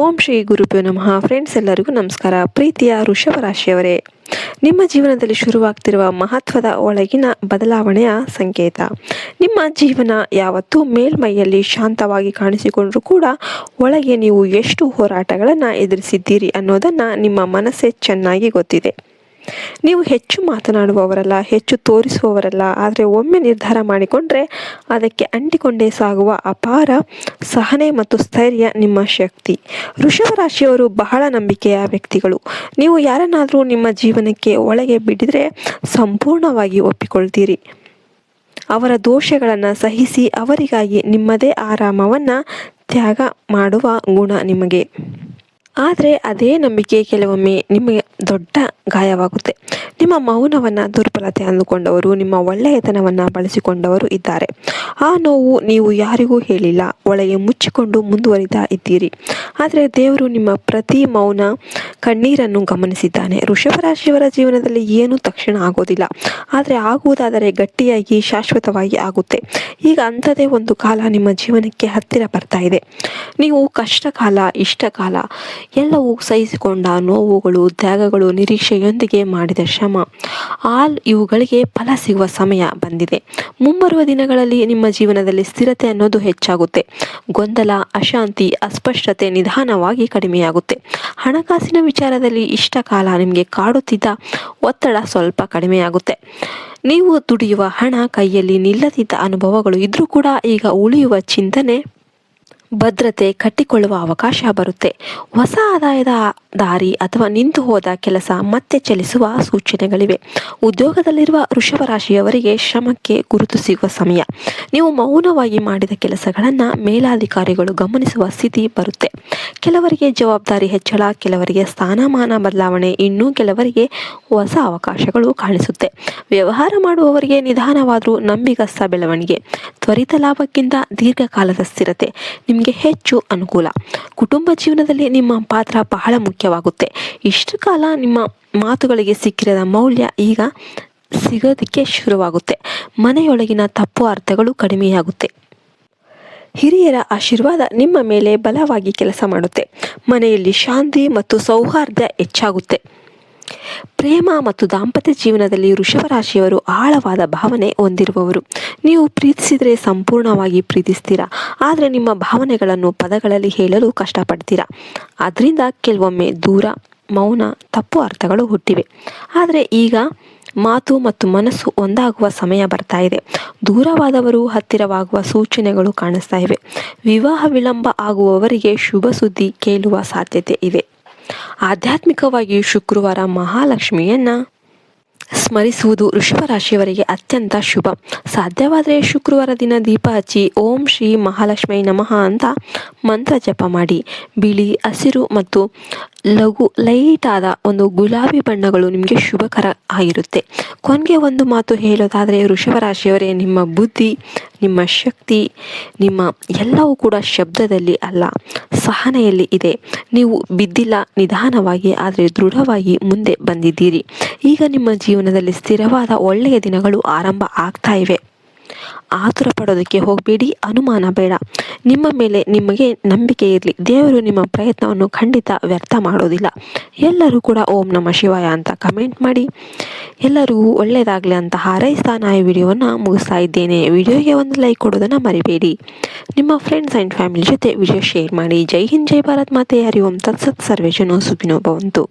ಓಂ ಶ್ರೀ ಗುರುಭ್ಯೋ ನಮಃ. ಫ್ರೆಂಡ್ಸ್, ಎಲ್ಲರಿಗೂ ನಮಸ್ಕಾರ. ಪ್ರೀತಿಯ ವೃಷಭ ರಾಶಿಯವರೇ, ನಿಮ್ಮ ಜೀವನದಲ್ಲಿ ಶುರುವಾಗ್ತಿರುವ ಮಹತ್ವದ ಒಳಗಿನ ಬದಲಾವಣೆಯ ಸಂಕೇತ. ನಿಮ್ಮ ಜೀವನ ಯಾವತ್ತೂ ಮೇಲ್ಮೈಯಲ್ಲಿ ಶಾಂತವಾಗಿ ಕಾಣಿಸಿಕೊಂಡ್ರೂ ಕೂಡ ಒಳಗೆ ನೀವು ಎಷ್ಟು ಹೋರಾಟಗಳನ್ನು ಎದುರಿಸಿದ್ದೀರಿ ಅನ್ನೋದನ್ನು ನಿಮ್ಮ ಮನಸ್ಸೇ ಚೆನ್ನಾಗಿ ಗೊತ್ತಿದೆ. ನೀವು ಹೆಚ್ಚು ಮಾತನಾಡುವವರಲ್ಲ, ಹೆಚ್ಚು ತೋರಿಸುವವರಲ್ಲ. ಆದರೆ ಒಮ್ಮೆ ನಿರ್ಧಾರ ಮಾಡಿಕೊಂಡ್ರೆ ಅದಕ್ಕೆ ಅಂಟಿಕೊಂಡೇ ಸಾಗುವ ಅಪಾರ ಸಹನೆ ಮತ್ತು ಸ್ಥೈರ್ಯ ನಿಮ್ಮ ಶಕ್ತಿ. ವೃಷಭ ರಾಶಿಯವರು ಬಹಳ ನಂಬಿಕೆಯ ವ್ಯಕ್ತಿಗಳು. ನೀವು ಯಾರನ್ನಾದರೂ ನಿಮ್ಮ ಜೀವನಕ್ಕೆ ಒಳಗೆ ಬಿಟ್ಟಿದ್ರೆ ಸಂಪೂರ್ಣವಾಗಿ ಒಪ್ಪಿಕೊಳ್ತೀರಿ. ಅವರ ದೋಷಗಳನ್ನು ಸಹಿಸಿ ಅವರಿಗಾಗಿ ನಿಮ್ಮದೇ ಆರಾಮವನ್ನು ತ್ಯಾಗ ಮಾಡುವ ಗುಣ ನಿಮಗೆ. ಆದರೆ ಅದೇ ನಂಬಿಕೆ ಕೆಲವೊಮ್ಮೆ ನಿಮಗೆ ದೊಡ್ಡ ಗಾಯವಾಗುತ್ತೆ. ನಿಮ್ಮ ಮೌನವನ್ನು ದುರ್ಬಲತೆ ಅಂದುಕೊಂಡವರು, ನಿಮ್ಮ ಒಳ್ಳೆಯತನವನ್ನು ಬಳಸಿಕೊಂಡವರು ಇದ್ದಾರೆ. ಆ ನೋವು ನೀವು ಯಾರಿಗೂ ಹೇಳಿಲ್ಲ, ಒಳಗೆ ಮುಚ್ಚಿಕೊಂಡು ಮುಂದುವರಿತಾ ಇದ್ದೀರಿ. ಆದರೆ ದೇವರು ನಿಮ್ಮ ಪ್ರತಿ ಮೌನ ಕಣ್ಣೀರನ್ನು ಗಮನಿಸಿದ್ದಾನೆ. ವೃಷಭ ರಾಶಿಯವರ ಜೀವನದಲ್ಲಿ ಏನೂ ತಕ್ಷಣ ಆಗೋದಿಲ್ಲ, ಆದರೆ ಆಗುವುದಾದರೆ ಗಟ್ಟಿಯಾಗಿ ಶಾಶ್ವತವಾಗಿ ಆಗುತ್ತೆ. ಈಗ ಅಂಥದೇ ಒಂದು ಕಾಲ ನಿಮ್ಮ ಜೀವನಕ್ಕೆ ಹತ್ತಿರ ಬರ್ತಾ ಇದೆ. ನೀವು ಕಷ್ಟ ಕಾಲ, ಇಷ್ಟ ಕಾಲ ಎಲ್ಲವೂ ಸಹಿಸಿಕೊಂಡ ನೋವುಗಳು, ತ್ಯಾಗಗಳು, ನಿರೀಕ್ಷೆಯೊಂದಿಗೆ ಮಾಡಿದ ಶ್ರಮ, ಇವುಗಳಿಗೆ ಫಲ ಸಿಗುವ ಸಮಯ ಬಂದಿದೆ. ಮುಂಬರುವ ದಿನಗಳಲ್ಲಿ ನಿಮ್ಮ ಜೀವನದಲ್ಲಿ ಸ್ಥಿರತೆ ಅನ್ನೋದು ಹೆಚ್ಚಾಗುತ್ತೆ. ಗೊಂದಲ, ಅಶಾಂತಿ, ಅಸ್ಪಷ್ಟತೆ ನಿಧಾನವಾಗಿ ಕಡಿಮೆಯಾಗುತ್ತೆ. ಹಣಕಾಸಿನ ವಿಚಾರದಲ್ಲಿ ಇಷ್ಟ ಕಾಲ ನಿಮಗೆ ಕಾಡುತ್ತಿದ್ದ ಒತ್ತಡ ಸ್ವಲ್ಪ ಕಡಿಮೆಯಾಗುತ್ತೆ. ನೀವು ದುಡಿಯುವ ಹಣ ಕೈಯಲ್ಲಿ ನಿಲ್ಲದಿದ್ದ ಅನುಭವಗಳು ಇದ್ರೂ ಕೂಡ ಈಗ ಉಳಿಯುವ ಚಿಂತನೆ, ಭದ್ರತೆ ಕಟ್ಟಿಕೊಳ್ಳುವ ಅವಕಾಶ ಬರುತ್ತೆ. ಹೊಸ ಆದಾಯದ ದಾರಿ ಅಥವಾ ನಿಂತು ಹೋದ ಕೆಲಸ ಮತ್ತೆ ಚಲಿಸುವ ಸೂಚನೆಗಳಿವೆ. ಉದ್ಯೋಗದಲ್ಲಿರುವ ವೃಷಭ ರಾಶಿಯವರಿಗೆ ಶ್ರಮಕ್ಕೆ ಗುರುತು ಸಿಗುವ ಸಮಯ. ನೀವು ಮೌನವಾಗಿ ಮಾಡಿದ ಕೆಲಸಗಳನ್ನು ಮೇಲಾಧಿಕಾರಿಗಳು ಗಮನಿಸುವ ಸ್ಥಿತಿ ಬರುತ್ತೆ. ಕೆಲವರಿಗೆ ಜವಾಬ್ದಾರಿ ಹೆಚ್ಚಳ, ಕೆಲವರಿಗೆ ಸ್ಥಾನಮಾನ ಬದಲಾವಣೆ, ಇನ್ನೂ ಕೆಲವರಿಗೆ ಹೊಸ ಅವಕಾಶಗಳು ಕಾಣಿಸುತ್ತೆ. ವ್ಯವಹಾರ ಮಾಡುವವರಿಗೆ ನಿಧಾನವಾದರೂ ನಂಬಿಗಸ್ತ ಬೆಳವಣಿಗೆ. ತ್ವರಿತ ಲಾಭಕ್ಕಿಂತ ದೀರ್ಘಕಾಲದ ಸ್ಥಿರತೆ ನಿಮಗೆ ಹೆಚ್ಚು ಅನುಕೂಲ. ಕುಟುಂಬ ಜೀವನದಲ್ಲಿ ನಿಮ್ಮ ಪಾತ್ರ ಬಹಳ ಮುಖ್ಯವಾಗುತ್ತೆ. ಇಷ್ಟು ಕಾಲ ನಿಮ್ಮ ಮಾತುಗಳಿಗೆ ಸಿಕ್ಕಿರದ ಮೌಲ್ಯ ಈಗ ಸಿಗೋದಕ್ಕೆ ಶುರುವಾಗುತ್ತೆ. ಮನೆಯೊಳಗಿನ ತಪ್ಪು ಅರ್ಥಗಳು ಕಡಿಮೆಯಾಗುತ್ತೆ. ಹಿರಿಯರ ಆಶೀರ್ವಾದ ನಿಮ್ಮ ಮೇಲೆ ಬಲವಾಗಿ ಕೆಲಸ ಮಾಡುತ್ತೆ. ಮನೆಯಲ್ಲಿ ಶಾಂತಿ ಮತ್ತು ಸೌಹಾರ್ದ ಹೆಚ್ಚಾಗುತ್ತೆ. ಪ್ರೇಮ ಮತ್ತು ದಾಂಪತ್ಯ ಜೀವನದಲ್ಲಿ ವೃಷಭ ರಾಶಿಯವರು ಆಳವಾದ ಭಾವನೆ ಹೊಂದಿರುವವರು. ನೀವು ಪ್ರೀತಿಸಿದರೆ ಸಂಪೂರ್ಣವಾಗಿ ಪ್ರೀತಿಸ್ತೀರಾ, ಆದರೆ ನಿಮ್ಮ ಭಾವನೆಗಳನ್ನು ಪದಗಳಲ್ಲಿ ಹೇಳಲು ಕಷ್ಟಪಡ್ತೀರಾ. ಅದರಿಂದ ಕೆಲವೊಮ್ಮೆ ದೂರ, ಮೌನ, ತಪ್ಪು ಅರ್ಥಗಳು ಹುಟ್ಟಿವೆ. ಆದರೆ ಈಗ ಮಾತು ಮತ್ತು ಮನಸ್ಸು ಒಂದಾಗುವ ಸಮಯ ಬರ್ತಾ ಇದೆ. ದೂರವಾದವರು ಹತ್ತಿರವಾಗುವ ಸೂಚನೆಗಳು ಕಾಣಿಸ್ತಾ ಇವೆ. ವಿವಾಹ ವಿಳಂಬ ಆಗುವವರಿಗೆ ಶುಭ ಸುದ್ದಿ ಕೇಳುವ ಸಾಧ್ಯತೆ ಇದೆ. ಆಧ್ಯಾತ್ಮಿಕವಾಗಿ ಶುಕ್ರವಾರ ಮಹಾಲಕ್ಷ್ಮಿಯನ್ನು ಸ್ಮರಿಸುವುದು ವೃಷಭ ರಾಶಿಯವರಿಗೆ ಅತ್ಯಂತ ಶುಭ. ಸಾಧ್ಯವಾದರೆ ಶುಕ್ರವಾರ ದಿನ ದೀಪ ಹಚ್ಚಿ ಓಂ ಶ್ರೀ ಮಹಾಲಕ್ಷ್ಮಿ ನಮಃ ಅಂತ ಮಂತ್ರ ಜಪ ಮಾಡಿ. ಬಿಳಿ, ಹಸಿರು ಮತ್ತು ಲೈಟಾದ ಒಂದು ಗುಲಾಬಿ ಬಣ್ಣಗಳು ನಿಮಗೆ ಶುಭಕರ ಆಗಿರುತ್ತೆ. ಕೊನೆಗೆ ಒಂದು ಮಾತು ಹೇಳೋದಾದರೆ, ವೃಷಭ ರಾಶಿಯವರೇ, ನಿಮ್ಮ ಬುದ್ಧಿ, ನಿಮ್ಮ ಶಕ್ತಿ, ನಿಮ್ಮ ಎಲ್ಲವೂ ಕೂಡ ಶಬ್ದದಲ್ಲಿ ಅಲ್ಲ, ಸಹನೆಯಲ್ಲಿ ಇದೆ. ನೀವು ಬಿದ್ದಿಲ್ಲ, ನಿಧಾನವಾಗಿ ಆದರೆ ದೃಢವಾಗಿ ಮುಂದೆ ಬಂದಿದ್ದೀರಿ. ಈಗ ನಿಮ್ಮ ಜೀವನದಲ್ಲಿ ಸ್ಥಿರವಾದ ಒಳ್ಳೆಯ ದಿನಗಳು ಆರಂಭ ಆಗ್ತಾ ಇವೆ. ಆತುರ ಪಡೋದಕ್ಕೆ ಹೋಗಬೇಡಿ, ಅನುಮಾನ ಬೇಡ. ನಿಮ್ಮ ಮೇಲೆ ನಿಮಗೆ ನಂಬಿಕೆ ಇರಲಿ. ದೇವರು ನಿಮ್ಮ ಪ್ರಯತ್ನವನ್ನು ಖಂಡಿತ ವ್ಯರ್ಥ ಮಾಡೋದಿಲ್ಲ. ಎಲ್ಲರೂ ಕೂಡ ಓಂ ನಮಃ ಶಿವಾಯ ಅಂತ ಕಮೆಂಟ್ ಮಾಡಿ. ಎಲ್ಲರಿಗೂ ಒಳ್ಳೆಯದಾಗಲಿ ಅಂತ ಹಾರೈಸ್ತಾ ನಾನು ಈ ವಿಡಿಯೋವನ್ನು ಮುಗಿಸ್ತಾ ಇದ್ದೇನೆ. ವಿಡಿಯೋಗೆ ಒಂದು ಲೈಕ್ ಕೊಡೋದನ್ನು ಮರಿಬೇಡಿ. ನಿಮ್ಮ ಫ್ರೆಂಡ್ಸ್ ಆ್ಯಂಡ್ ಫ್ಯಾಮಿಲಿ ಜೊತೆ ವಿಡಿಯೋ ಶೇರ್ ಮಾಡಿ. ಜೈ ಹಿಂದ್, ಜೈ ಭಾರತ್ ಮಾತೆ. ಹರಿ ಓಂ ತತ್ಸತ್. ಸರ್ವೇ ಜನೋ ಸುಖಿನೋ ಭವಂತು.